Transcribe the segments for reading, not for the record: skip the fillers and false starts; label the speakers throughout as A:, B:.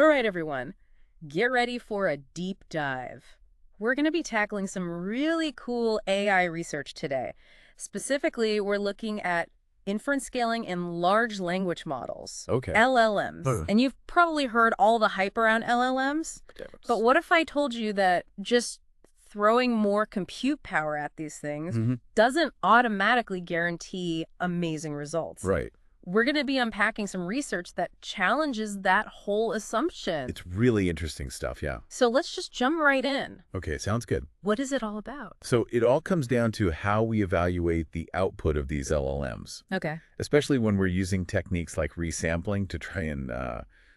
A: All right, everyone, get ready for a deep dive. We're going to be tackling some really cool AI research today. Specifically, we're looking at inference scaling in large language models,
B: Okay.
A: LLMs. And you've probably heard all the hype around LLMs. But what if I told you that just throwing more compute power at these things doesn't automatically guarantee amazing results?
B: Right.
A: We're going to be unpacking some research that challenges that whole assumption.
B: It's really interesting stuff, yeah.
A: So let's just jump right in.
B: Okay, sounds good.
A: What is it all about?
B: So it all comes down to how we evaluate the output of these LLMs,
A: Okay.
B: especially when we're using techniques like resampling to try and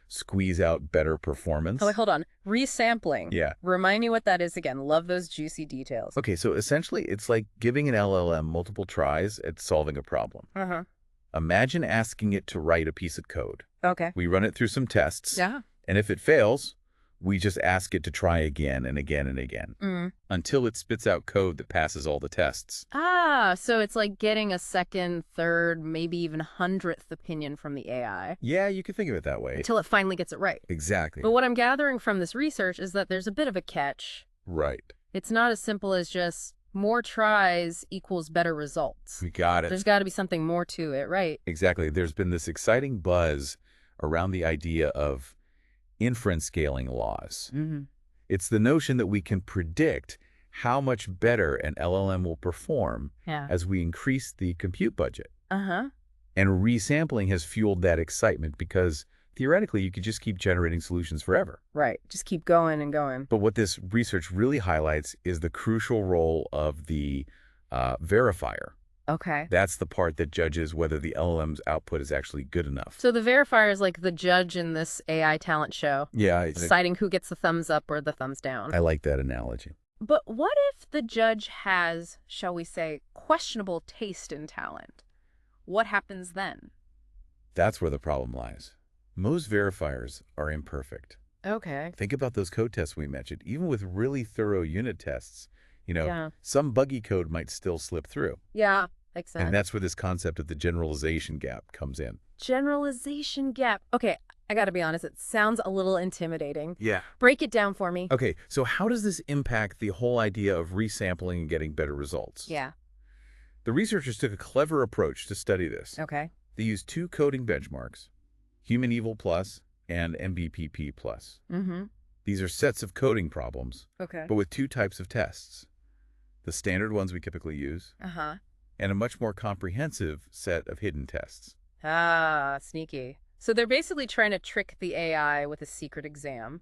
B: squeeze out better performance.
A: Oh, wait, hold on. Resampling.
B: Yeah.
A: Remind me what that is again. Love those juicy details.
B: Okay, so essentially it's like giving an LLM multiple tries at solving a problem.
A: Uh-huh.
B: Imagine asking it to write a piece of code.
A: Okay.
B: We run it through some tests.
A: Yeah.
B: And if it fails, we just ask it to try again and again and again until it spits out code that passes all the tests.
A: Ah, so it's like getting a second, third, maybe even 100th opinion from the AI
B: Yeah, you could think of it that way.
A: until it finally gets it right.
B: Exactly.
A: But what I'm gathering from this research is that there's a bit of a catch.
B: Right.
A: It's not as simple as just more tries equals better results.
B: We got it.
A: There's got to be something more to it, right?
B: Exactly. There's been this exciting buzz around the idea of inference scaling laws. It's the notion that we can predict how much better an LLM will perform as we increase the compute budget.
A: Uh-huh.
B: And resampling has fueled that excitement because theoretically you could just keep generating solutions forever.
A: Right. Just keep going and going.
B: But what this research really highlights is the crucial role of the verifier.
A: Okay.
B: That's the part that judges whether the LLM's output is actually good enough.
A: So the verifier is like the judge in this AI talent show,
B: Yeah,
A: deciding who gets the thumbs up or the thumbs down.
B: I like that analogy.
A: But what if the judge has, shall we say, questionable taste in talent? What happens then?
B: That's where the problem lies. Most verifiers are imperfect.
A: Okay.
B: Think about those code tests we mentioned. Even with really thorough unit tests,
A: Yeah.
B: some buggy code might still slip through.
A: Yeah, makes sense.
B: And that's where this concept of the generalization gap comes in.
A: Generalization gap. Okay, I gotta be honest, it sounds a little intimidating.
B: Yeah.
A: Break it down for me.
B: Okay, so how does this impact the whole idea of resampling and getting better results?
A: Yeah.
B: The researchers took a clever approach to study this.
A: Okay.
B: They used two coding benchmarks, Human Evil Plus and MBPP Plus. These are sets of coding problems,
A: Okay.
B: but with two types of tests. The standard ones we typically use,
A: Uh-huh.
B: and a much more comprehensive set of hidden tests.
A: Ah, sneaky. So they're basically trying to trick the AI with a secret exam.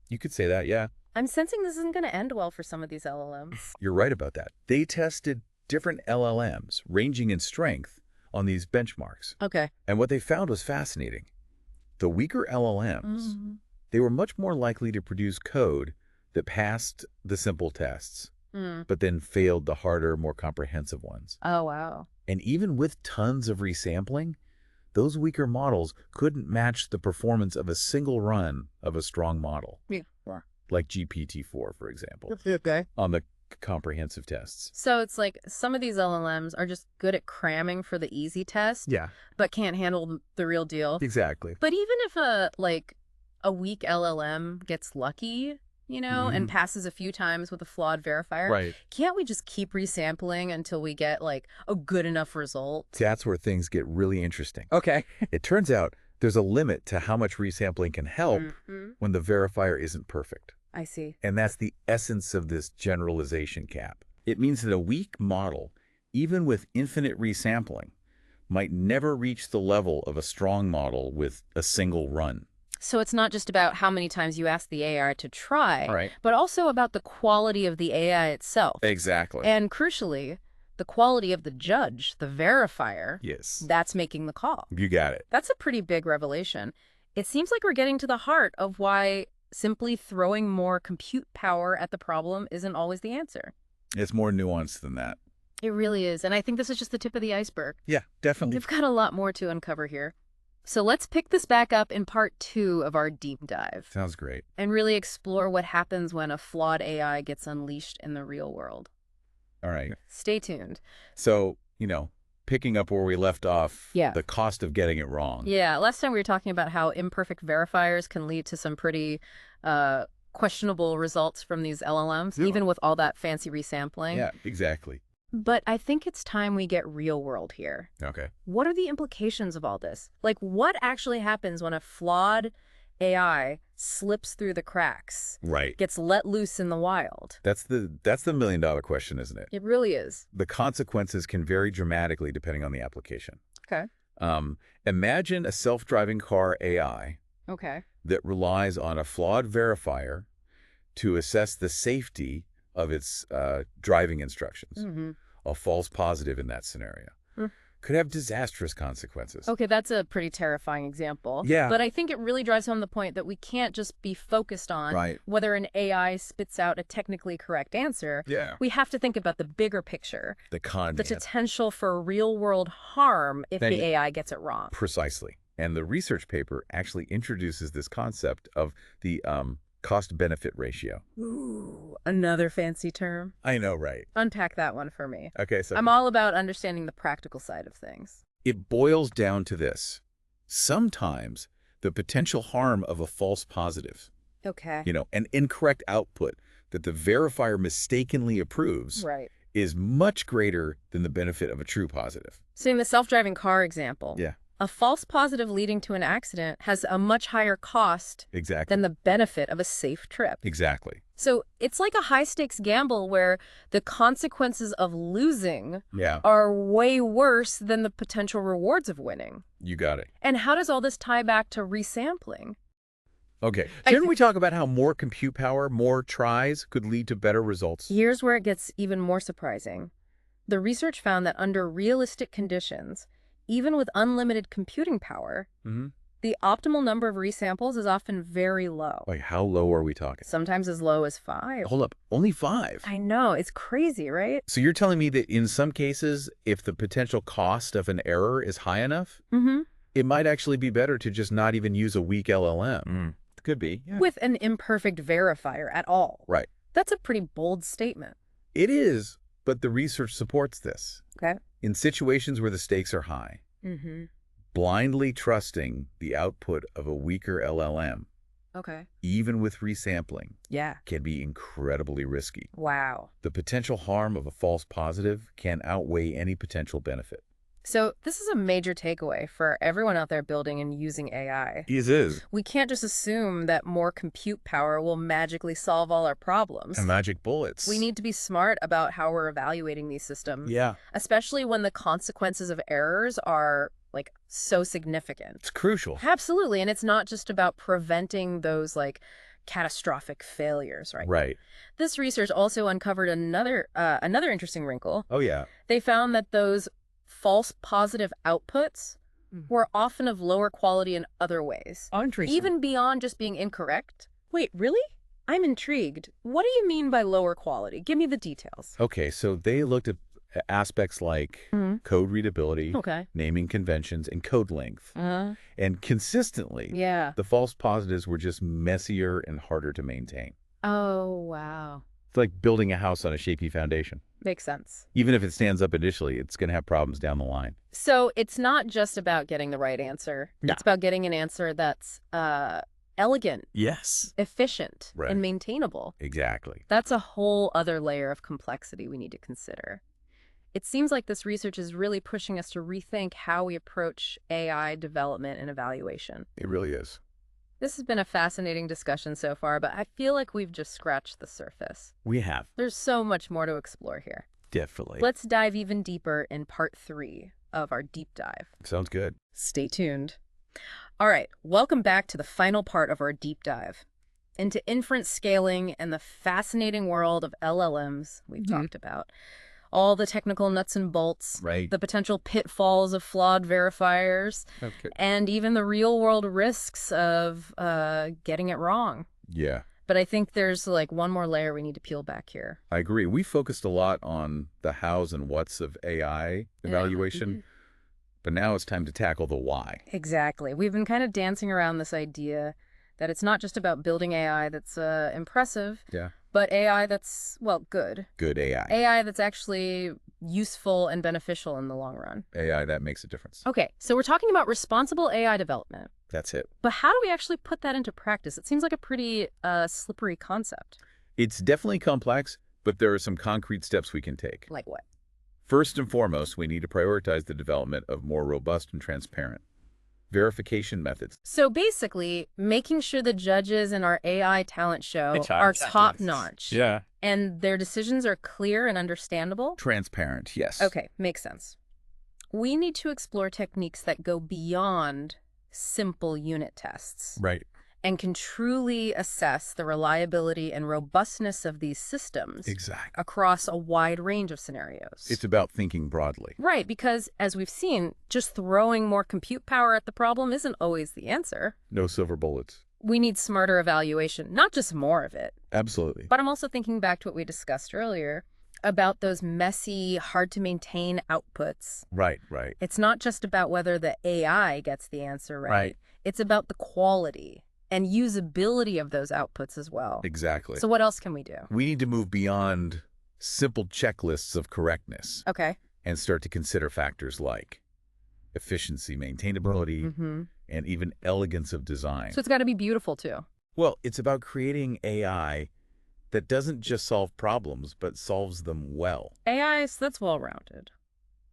B: You could say that, yeah.
A: I'm sensing this isn't going to end well for some of these LLMs.
B: You're right about that. They tested different LLMs, ranging in strength, on these benchmarks.
A: Okay.
B: And what they found was fascinating. The weaker LLMs, they were much more likely to produce code that passed the simple tests, but then failed the harder, more comprehensive ones.
A: Oh, wow.
B: And even with tons of resampling, those weaker models couldn't match the performance of a single run of a strong model.
A: Yeah.
B: Like GPT-4, for example,
A: Okay.
B: on the comprehensive tests.
A: So it's like some of these LLMs are just good at cramming for the easy test,
B: Yeah,
A: but can't handle the real deal.
B: exactly.
A: But even if a weak LLM gets lucky, and passes a few times with a flawed verifier,
B: Right.
A: can't we just keep resampling until we get a good enough result?
B: That's where things get really interesting.
A: Okay.
B: It turns out there's a limit to how much resampling can help when the verifier isn't perfect.
A: I see.
B: And that's the essence of this generalization gap. It means that a weak model, even with infinite resampling, might never reach the level of a strong model with a single run.
A: So it's not just about how many times you ask the AI to try,
B: Right.
A: but also about the quality of the AI itself.
B: Exactly.
A: And crucially, the quality of the judge, the verifier,
B: Yes.
A: that's making the call.
B: You got it.
A: That's a pretty big revelation. It seems like we're getting to the heart of why simply throwing more compute power at the problem isn't always the answer.
B: It's more nuanced than that.
A: It really is. And I think this is just the tip of the iceberg.
B: Yeah, definitely.
A: We've got a lot more to uncover here. So let's pick this back up in part 2 of our deep dive
B: Sounds great.
A: and really explore what happens when a flawed AI gets unleashed in the real world.
B: All right.
A: Stay tuned.
B: So, picking up where we left off,
A: Yeah.
B: the cost of getting it wrong.
A: Yeah, last time we were talking about how imperfect verifiers can lead to some pretty questionable results from these LLMs, even with all that fancy resampling.
B: Yeah, exactly.
A: But I think it's time we get real world here.
B: Okay.
A: What are the implications of all this? Like, what actually happens when a flawed AI slips through the cracks,
B: Right.
A: gets let loose in the wild?
B: That's the million-dollar question, isn't it?
A: It really is.
B: The consequences can vary dramatically depending on the application.
A: Okay.
B: Imagine a self-driving car AI
A: Okay.
B: that relies on a flawed verifier to assess the safety of its driving instructions.
A: Mm-hmm.
B: A false positive in that scenario could have disastrous consequences.
A: Okay, that's a pretty terrifying example.
B: Yeah.
A: But I think it really drives home the point that we can't just be focused on whether an AI spits out a technically correct answer.
B: Yeah.
A: We have to think about the bigger picture,
B: The
A: potential for real-world harm if the AI gets it wrong.
B: Precisely. And the research paper actually introduces this concept of the cost-benefit ratio.
A: Ooh, another fancy term.
B: I know, right?
A: Unpack that one for me.
B: Okay, so
A: I'm all about understanding the practical side of things.
B: it boils down to this. Sometimes the potential harm of a false positive,
A: Okay.
B: an incorrect output that the verifier mistakenly approves,
A: Right.
B: is much greater than the benefit of a true positive.
A: So in the self-driving car example,
B: Yeah,
A: a false positive leading to an accident has a much higher cost
B: exactly.
A: than the benefit of a safe trip.
B: Exactly.
A: So it's like a high-stakes gamble where the consequences of losing
B: Yeah,
A: are way worse than the potential rewards of winning.
B: you got it.
A: And how does all this tie back to resampling?
B: Okay. Didn't we talk about how more compute power, more tries could lead to better results?
A: Here's where it gets even more surprising. The research found that under realistic conditions, even with unlimited computing power, the optimal number of resamples is often very low.
B: Like, how low are we talking?
A: Sometimes as low as 5.
B: Hold up, only 5?
A: I know, it's crazy, right?
B: So you're telling me that in some cases, if the potential cost of an error is high enough, it might actually be better to just not even use a weak LLM. Could be. Yeah.
A: With an imperfect verifier at all.
B: Right.
A: That's a pretty bold statement.
B: It is, but the research supports this.
A: Okay.
B: In situations where the stakes are high, blindly trusting the output of a weaker LLM,
A: Okay.
B: even with resampling,
A: Yeah.
B: can be incredibly risky.
A: Wow.
B: The potential harm of a false positive can outweigh any potential benefit.
A: So this is a major takeaway for everyone out there building and using AI.
B: It is.
A: We can't just assume that more compute power will magically solve all our problems.
B: And magic bullets.
A: We need to be smart about how we're evaluating these systems.
B: Yeah.
A: Especially when the consequences of errors are, like, so significant.
B: It's crucial.
A: Absolutely. And it's not just about preventing those, like, catastrophic failures, right?
B: Right.
A: This research also uncovered another interesting wrinkle.
B: Oh, yeah.
A: They found that those false positive outputs were often of lower quality in other ways.
B: Interesting.
A: Even beyond just being incorrect. Wait, really? I'm intrigued. What do you mean by lower quality? Give me the details.
B: Okay, so they looked at aspects like code readability, naming conventions, and code length. And consistently, the false positives were just messier and harder to maintain.
A: Oh, wow.
B: It's like building a house on a shaky foundation.
A: Makes sense.
B: Even if it stands up initially, it's going to have problems down the line.
A: So it's not just about getting the right answer.
B: No.
A: It's about getting an answer that's elegant, efficient,
B: Right.
A: and maintainable.
B: Exactly.
A: That's a whole other layer of complexity we need to consider. It seems like this research is really pushing us to rethink how we approach AI development and evaluation.
B: It really is.
A: This has been a fascinating discussion so far, but I feel like we've just scratched the surface.
B: We have.
A: There's so much more to explore here.
B: Definitely.
A: Let's dive even deeper in part 3 of our deep dive.
B: Sounds good.
A: Stay tuned. All right, welcome back to the final part of our deep dive into inference scaling and the fascinating world of LLMs we've talked about. All the technical nuts and bolts,
B: Right.
A: the potential pitfalls of flawed verifiers, and even the real-world risks of getting it wrong.
B: Yeah.
A: But I think there's like one more layer we need to peel back here.
B: I agree. We focused a lot on the hows and whats of AI evaluation, but now it's time to tackle the why.
A: Exactly. We've been kind of dancing around this idea that it's not just about building AI that's impressive, But AI that's, well, good.
B: Good AI.
A: AI that's actually useful and beneficial in the long run.
B: AI that makes a difference.
A: Okay, so we're talking about responsible AI development.
B: That's it.
A: But how do we actually put that into practice? It seems like a pretty slippery concept.
B: It's definitely complex, but there are some concrete steps we can take.
A: Like what?
B: First and foremost, we need to prioritize the development of more robust and transparent verification methods.
A: So basically, making sure the judges in our AI talent show are top-notch.
C: Yeah.
A: And their decisions are clear and understandable.
B: Transparent, yes.
A: Okay, makes sense. We need to explore techniques that go beyond simple unit tests.
C: Right.
A: And can truly assess the reliability and robustness of these systems
B: Exactly.
A: across a wide range of scenarios.
B: It's about thinking broadly.
A: Right, because as we've seen, just throwing more compute power at the problem isn't always the answer.
B: No silver bullets.
A: We need smarter evaluation, not just more of it.
B: Absolutely.
A: But I'm also thinking back to what we discussed earlier about those messy, hard-to-maintain outputs.
B: Right, right.
A: It's not just about whether the AI gets the answer right. It's about the quality and usability of those outputs as well.
B: Exactly.
A: So what else can we do?
B: We need to move beyond simple checklists of correctness
A: Okay.
B: and start to consider factors like efficiency, maintainability, and even elegance of design.
A: So it's got to be beautiful, too.
B: Well, it's about creating AI that doesn't just solve problems, but solves them well.
A: AI, so that's well-rounded.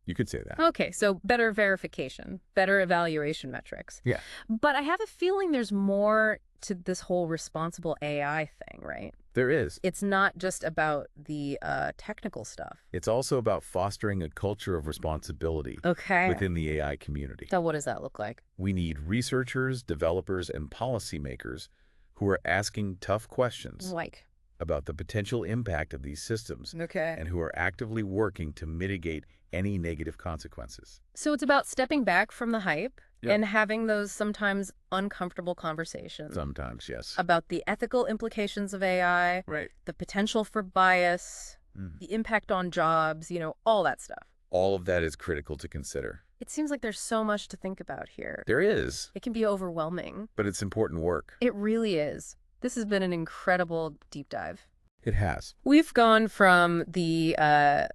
B: You could say that.
A: Okay, so better verification, better evaluation metrics.
B: Yeah.
A: But I have a feeling there's more to this whole responsible AI thing, right?
B: There is.
A: It's not just about the technical stuff.
B: It's also about fostering a culture of responsibility within the AI community.
A: So what does that look like?
B: We need researchers, developers, and policymakers who are asking tough questions about the potential impact of these systems and who are actively working to mitigate any negative consequences.
A: So it's about stepping back from the hype and having those sometimes uncomfortable conversations.
B: Sometimes, yes.
A: About the ethical implications of AI, the potential for bias, the impact on jobs, all that stuff.
B: All of that is critical to consider.
A: It seems like there's so much to think about here.
B: There is.
A: It can be overwhelming.
B: But it's important work.
A: It really is. This has been an incredible deep dive.
B: It has.
A: We've gone from the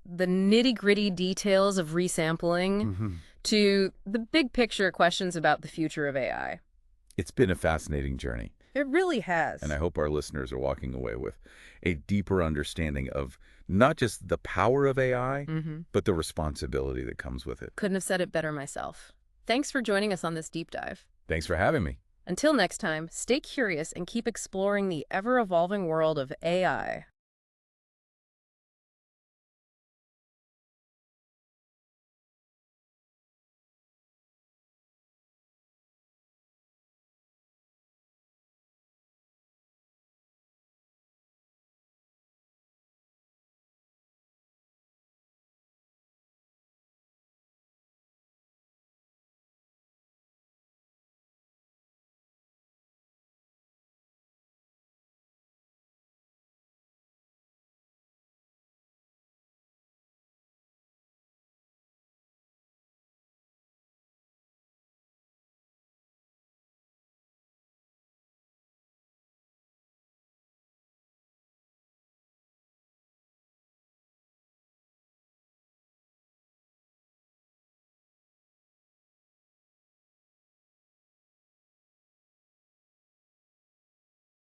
A: nitty-gritty details of resampling to the big picture questions about the future of AI.
B: It's been a fascinating journey.
A: It really has.
B: And I hope our listeners are walking away with a deeper understanding of not just the power of AI, but the responsibility that comes with it.
A: Couldn't have said it better myself. Thanks for joining us on this deep dive.
B: Thanks for having me.
A: Until next time, stay curious and keep exploring the ever-evolving world of AI.